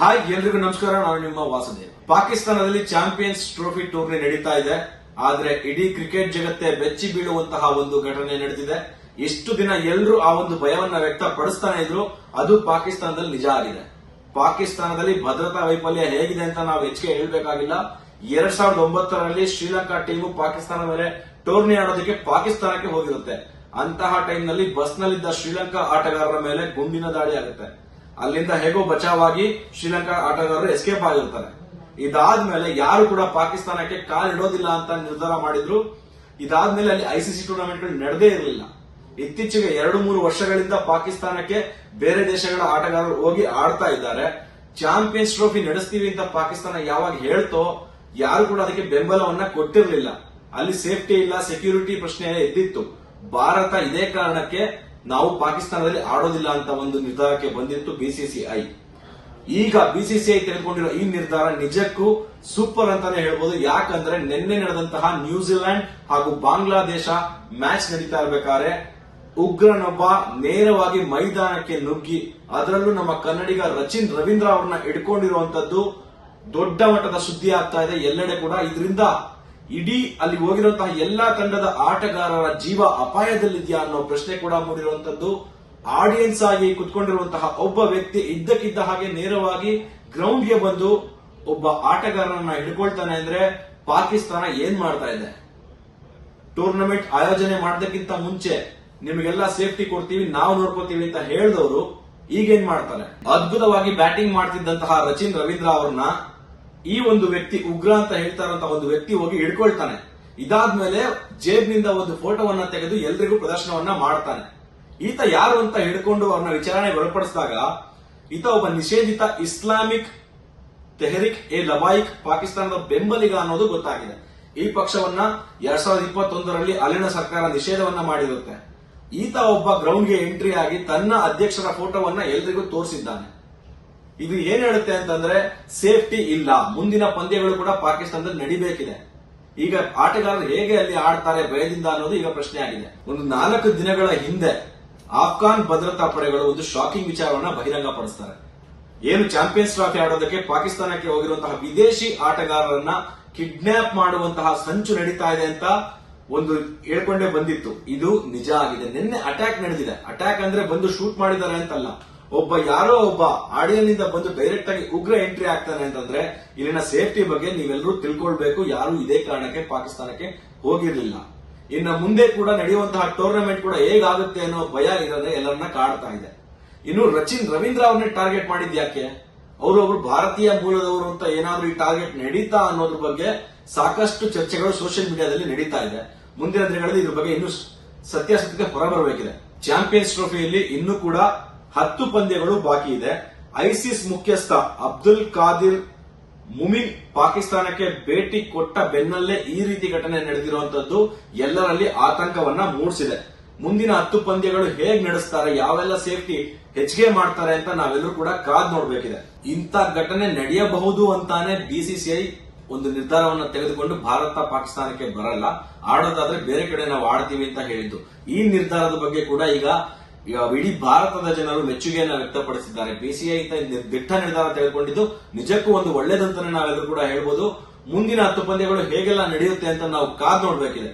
Hi ಎಲ್ರಿಗೂ ನಮಸ್ಕಾರ. ನಾನು ನಿಮ್ಮ ವಾಸುದೇವ್. ಪಾಕಿಸ್ತಾನದಲ್ಲಿ ಚಾಂಪಿಯನ್ಸ್ ಟ್ರೋಫಿ ಟೂರ್ನಿ ನಡೀತಾ ಇದೆ. ಆದ್ರೆ ಇಡೀ ಕ್ರಿಕೆಟ್ ಜಗತ್ತೇ ಬೆಚ್ಚಿ ಬೀಳುವಂತಹ ಒಂದು ಘಟನೆ ನಡೆದಿದೆ. ಇಷ್ಟು ದಿನ ಎಲ್ಲರೂ ಆ ಒಂದು ಭಯವನ್ನ ವ್ಯಕ್ತಪಡಿಸ್ತಾನೆ ಇದ್ರು. ಅದು ಪಾಕಿಸ್ತಾನದಲ್ಲಿ ನಿಜ ಆಗಿದೆ. ಪಾಕಿಸ್ತಾನದಲ್ಲಿ ಭದ್ರತಾ ವೈಫಲ್ಯ ಹೇಗಿದೆ ಅಂತ ನಾವು ಹೆಚ್ಚಿಗೆ ಹೇಳಬೇಕಾಗಿಲ್ಲ. 2009ರಲ್ಲಿ ಶ್ರೀಲಂಕಾ ಟೀಮು ಪಾಕಿಸ್ತಾನ ಮೇಲೆ ಟೂರ್ನಿ ಆಡೋದಕ್ಕೆ ಪಾಕಿಸ್ತಾನಕ್ಕೆ ಹೋಗಿರುತ್ತೆ. ಅಂತಹ ಟೈಮ್ನಲ್ಲಿ ಬಸ್ನಲ್ಲಿದ್ದ ಶ್ರೀಲಂಕಾ ಆಟಗಾರರ ಮೇಲೆ ಗುಂಡಿನ ದಾಳಿ ಆಗುತ್ತೆ. ಅಲ್ಲಿಂದ ಹೇಗೋ ಬಚಾವಾಗಿ ಶ್ರೀಲಂಕಾ ಆಟಗಾರರು ಎಸ್ಕೇಪ್ ಆಗಿರ್ತಾರೆ. ಇದಾದ್ಮೇಲೆ ಯಾರು ಕೂಡ ಪಾಕಿಸ್ತಾನಕ್ಕೆ ಕಾಲಿಡೋದಿಲ್ಲ ಅಂತ ನಿರ್ಧಾರ ಮಾಡಿದ್ರು. ಇದಾದ್ಮೇಲೆ ಅಲ್ಲಿ ಐಸಿಸಿ ಟೂರ್ನಮೆಂಟ್ಗಳು ನಡೆದೇ ಇರಲಿಲ್ಲ. ಇತ್ತೀಚೆಗೆ 2-3 ವರ್ಷಗಳಿಂದ ಪಾಕಿಸ್ತಾನಕ್ಕೆ ಬೇರೆ ದೇಶಗಳ ಆಟಗಾರರು ಹೋಗಿ ಆಡ್ತಾ ಇದ್ದಾರೆ. ಚಾಂಪಿಯನ್ಸ್ ಟ್ರೋಫಿ ನಡೆಸ್ತೀವಿ ಅಂತ ಪಾಕಿಸ್ತಾನ ಯಾವಾಗ ಹೇಳ್ತೋ ಯಾರು ಕೂಡ ಅದಕ್ಕೆ ಬೆಂಬಲವನ್ನ ಕೊಟ್ಟಿರಲಿಲ್ಲ. ಅಲ್ಲಿ ಸೇಫ್ಟಿ ಇಲ್ಲ, ಸೆಕ್ಯೂರಿಟಿ ಪ್ರಶ್ನೆ ಎದ್ದಿತ್ತು. ಭಾರತ ಇದೇ ಕಾರಣಕ್ಕೆ ನಾವು ಪಾಕಿಸ್ತಾನದಲ್ಲಿ ಆಡೋದಿಲ್ಲ ಅಂತ ಒಂದು ನಿರ್ಧಾರಕ್ಕೆ ಬಂದಿತ್ತು ಬಿಸಿಸಿಐ. ಈಗ ಬಿಸಿಸಿಐ ತೆಗೆದುಕೊಂಡಿರೋ ಈ ನಿರ್ಧಾರ ನಿಜಕ್ಕೂ ಸೂಪರ್ ಅಂತಾನೆ ಹೇಳ್ಬೋದು. ಯಾಕಂದ್ರೆ ನಿನ್ನೆ ನಡೆದಂತಹ ನ್ಯೂಜಿಲೆಂಡ್ ಹಾಗೂ ಬಾಂಗ್ಲಾದೇಶ ಮ್ಯಾಚ್ ನಡೀತಾ ಇರಬೇಕಾದ್ರೆ ಉಗ್ರನೊಬ್ಬ ನೇರವಾಗಿ ಮೈದಾನಕ್ಕೆ ನುಗ್ಗಿ ಅದರಲ್ಲೂ ನಮ್ಮ ಕನ್ನಡಿಗ ರಚಿನ್ ರವೀಂದ್ರ ಅವರನ್ನ ಹಿಡ್ಕೊಂಡಿರುವಂತದ್ದು ದೊಡ್ಡ ಮಟ್ಟದ ಸುದ್ದಿ ಆಗ್ತಾ ಇದೆ ಎಲ್ಲೆಡೆ ಕೂಡ. ಇದರಿಂದ ಇಡೀ ಅಲ್ಲಿ ಹೋಗಿರುವಂತಹ ಎಲ್ಲಾ ತಂಡದ ಆಟಗಾರರ ಜೀವ ಅಪಾಯದಲ್ಲಿದೆಯಾ ಅನ್ನೋ ಪ್ರಶ್ನೆ ಕೂಡ ಮೂಡಿರುವಂತದ್ದು. ಆಡಿಯನ್ಸ್ ಆಗಿ ಕುತ್ಕೊಂಡಿರುವಂತಹ ಒಬ್ಬ ವ್ಯಕ್ತಿ ಇದ್ದಕ್ಕಿದ್ದ ಹಾಗೆ ನೇರವಾಗಿ ಗ್ರೌಂಡ್ಗೆ ಬಂದು ಒಬ್ಬ ಆಟಗಾರರನ್ನ ಹಿಡ್ಕೊಳ್ತಾನೆ ಅಂದ್ರೆ ಪಾಕಿಸ್ತಾನ ಏನ್ ಮಾಡ್ತಾ ಇದೆ? ಟೂರ್ನಮೆಂಟ್ ಆಯೋಜನೆ ಮಾಡೋದಕ್ಕಿಂತ ಮುಂಚೆ ನಿಮಗೆಲ್ಲ ಸೇಫ್ಟಿ ಕೊಡ್ತೀವಿ, ನಾವು ನೋಡ್ಕೋತೀವಿ ಅಂತ ಹೇಳಿದವರು ಈಗೇನ್ ಮಾಡ್ತಾರೆ? ಅದ್ಭುತವಾಗಿ ಬ್ಯಾಟಿಂಗ್ ಮಾಡ್ತಿದ್ದಂತಹ ರಚಿನ್ ರವೀಂದ್ರ ಅವರನ್ನ ಈ ಒಂದು ವ್ಯಕ್ತಿ ಉಗ್ರ ಅಂತ ಹೇಳ್ತಾರಂತ ಒಂದು ವ್ಯಕ್ತಿ ಹೋಗಿ ಹಿಡ್ಕೊಳ್ತಾನೆ. ಇದಾದ್ಮೇಲೆ ಜೇಬ್ನಿಂದ ಒಂದು ಫೋಟೋವನ್ನ ತೆಗೆದು ಎಲ್ರಿಗೂ ಪ್ರದರ್ಶನವನ್ನ ಮಾಡ್ತಾನೆ. ಈತ ಯಾರು ಅಂತ ಹಿಡ್ಕೊಂಡು ಅವರನ್ನ ವಿಚಾರಣೆಗೆ ಒಳಪಡಿಸಿದಾಗ ಈತ ಒಬ್ಬ ನಿಷೇಧಿತ ಇಸ್ಲಾಮಿಕ್ ತೆಹರಿಕ್ ಎ ಲಬಾಯಿಕ್ ಪಾಕಿಸ್ತಾನದ ಬೆಂಬಲಿಗ ಅನ್ನೋದು ಗೊತ್ತಾಗಿದೆ. ಈ ಪಕ್ಷವನ್ನ 2021ರಲ್ಲಿ ಅಲ್ಲಿನ ಸರ್ಕಾರ ನಿಷೇಧವನ್ನ ಮಾಡಿರುತ್ತೆ. ಈತ ಒಬ್ಬ ಗ್ರೌಂಡ್ಗೆ ಎಂಟ್ರಿ ಆಗಿ ತನ್ನ ಅಧ್ಯಕ್ಷರ ಫೋಟೋವನ್ನ ಎಲ್ರಿಗೂ ತೋರಿಸಿದ್ದಾನೆ. ಇದು ಏನ್ ಹೇಳುತ್ತೆ ಅಂತಂದ್ರೆ ಸೇಫ್ಟಿ ಇಲ್ಲ. ಮುಂದಿನ ಪಂದ್ಯಗಳು ಕೂಡ ಪಾಕಿಸ್ತಾನದಲ್ಲಿ ನಡಿಬೇಕಿದೆ. ಈಗ ಆಟಗಾರರು ಹೇಗೆ ಅಲ್ಲಿ ಆಡ್ತಾರೆ ಭಯದಿಂದ ಅನ್ನೋದು ಈಗ ಪ್ರಶ್ನೆ ಆಗಿದೆ. ಒಂದು 4 ದಿನಗಳ ಹಿಂದೆ ಆಫ್ಘಾನ್ ಭದ್ರತಾ ಪಡೆಗಳು ಒಂದು ಶಾಕಿಂಗ್ ವಿಚಾರವನ್ನ ಬಹಿರಂಗಪಡಿಸ್ತಾರೆ. ಏನು ಚಾಂಪಿಯನ್ಸ್ ಟ್ರೋಫಿ ಆಡೋದಕ್ಕೆ ಪಾಕಿಸ್ತಾನಕ್ಕೆ ಹೋಗಿರುವಂತಹ ವಿದೇಶಿ ಆಟಗಾರರನ್ನ ಕಿಡ್ನಾಪ್ ಮಾಡುವಂತಹ ಸಂಚು ನಡೀತಾ ಇದೆ ಅಂತ ಒಂದು ಹೇಳ್ಕೊಂಡೇ ಬಂದಿತ್ತು. ಇದು ನಿಜ ಆಗಿದೆ. ನಿನ್ನೆ ಅಟ್ಯಾಕ್ ನಡೆದಿದೆ. ಅಟ್ಯಾಕ್ ಅಂದ್ರೆ ಬಂದು ಶೂಟ್ ಮಾಡಿದ್ದಾರೆ ಅಂತಲ್ಲ. ಯಾರೋ ಒಬ್ಬ ಆಡಿಯನ್ನಿಂದ ಬಂದು ಡೈರೆಕ್ಟ್ ಆಗಿ ಉಗ್ರ ಎಂಟ್ರಿ ಆಗ್ತಾನೆ ಅಂತಂದ್ರೆ ಇಲ್ಲಿನ ಸೇಫ್ಟಿ ಬಗ್ಗೆ ನೀವೆಲ್ಲರೂ ತಿಳ್ಕೊಳ್ಬೇಕು. ಯಾರು ಇದೇ ಕಾರಣಕ್ಕೆ ಪಾಕಿಸ್ತಾನಕ್ಕೆ ಹೋಗಿರ್ಲಿಲ್ಲ. ಇನ್ನು ಮುಂದೆ ಕೂಡ ನಡೆಯುವಂತಹ ಟೂರ್ನಮೆಂಟ್ ಕೂಡ ಹೇಗಾಗುತ್ತೆ ಅನ್ನೋ ಭಯ ಇರೋದೇ ಎಲ್ಲರನ್ನ ಕಾಡ್ತಾ ಇದೆ. ಇನ್ನು ರಚಿನ್ ರವೀಂದ್ರ ಅವ್ರನ್ನೇ ಟಾರ್ಗೆಟ್ ಮಾಡಿದ್ ಯಾಕೆ? ಅವರೊಬ್ರು ಭಾರತೀಯ ಮೂಲದವರು ಅಂತ ಏನಾದ್ರೂ ಈ ಟಾರ್ಗೆಟ್ ನಡೀತಾ ಅನ್ನೋದ್ರ ಬಗ್ಗೆ ಸಾಕಷ್ಟು ಚರ್ಚೆಗಳು ಸೋಷಿಯಲ್ ಮೀಡಿಯಾದಲ್ಲಿ ನಡೀತಾ ಇದೆ. ಮುಂದಿನ ದಿನಗಳಲ್ಲಿ ಇದ್ರ ಬಗ್ಗೆ ಇನ್ನೂ ಸತ್ಯಾಸತ್ಯತೆ ಹೊರಬರಬೇಕಿದೆ. ಚಾಂಪಿಯನ್ಸ್ ಟ್ರೋಫಿಯಲ್ಲಿ ಇನ್ನೂ ಕೂಡ 10 ಪಂದ್ಯಗಳು ಬಾಕಿ ಇದೆ. ಐಸಿಸ್ ಮುಖ್ಯಸ್ಥ ಅಬ್ದುಲ್ ಕಾದಿರ್ ಮುಮಿನ್ ಪಾಕಿಸ್ತಾನಕ್ಕೆ ಭೇಟಿ ಕೊಟ್ಟ ಬೆನ್ನಲ್ಲೇ ಈ ರೀತಿ ಘಟನೆ ನಡೆದಿರುವಂತದ್ದು ಎಲ್ಲರಲ್ಲಿ ಆತಂಕವನ್ನ ಮೂಡಿಸಿದೆ. ಮುಂದಿನ 10 ಪಂದ್ಯಗಳು ಹೇಗ್ ನಡೆಸ್ತಾರೆ, ಯಾವೆಲ್ಲ ಸೇಫ್ಟಿ ಹೆಚ್ಚಿಗೆ ಮಾಡ್ತಾರೆ ಅಂತ ನಾವೆಲ್ಲರೂ ಕೂಡ ಕಾದ್ ನೋಡ್ಬೇಕಿದೆ. ಇಂಥ ಘಟನೆ ನಡೆಯಬಹುದು ಅಂತಾನೆ ಬಿಸಿಸಿಐ ಒಂದು ನಿರ್ಧಾರವನ್ನು ತೆಗೆದುಕೊಂಡು ಭಾರತ ಪಾಕಿಸ್ತಾನಕ್ಕೆ ಬರಲ್ಲ, ಆಡೋದಾದ್ರೆ ಬೇರೆ ಕಡೆ ನಾವು ಆಡ್ತೀವಿ ಅಂತ ಹೇಳಿದ್ದು. ಈ ನಿರ್ಧಾರದ ಬಗ್ಗೆ ಕೂಡ ಈಗ ಇಡೀ ಭಾರತದ ಜನರು ಮೆಚ್ಚುಗೆಯನ್ನು ವ್ಯಕ್ತಪಡಿಸಿದ್ದಾರೆ. ಬಿಸಿಸಿಐ ದಿಟ್ಟ ನಿರ್ಧಾರ ತೆಗೆದುಕೊಂಡಿದ್ದು ನಿಜಕ್ಕೂ ಒಂದು ಒಳ್ಳೇದಂತಾನೆ ನಾವೆಲ್ಲರೂ ಕೂಡ ಹೇಳ್ಬೋದು. ಮುಂದಿನ 10 ಪಂದ್ಯಗಳು ಹೇಗೆಲ್ಲ ನಡೆಯುತ್ತೆ ಅಂತ ನಾವು ಕಾದ್ ನೋಡ್ಬೇಕಿದೆ.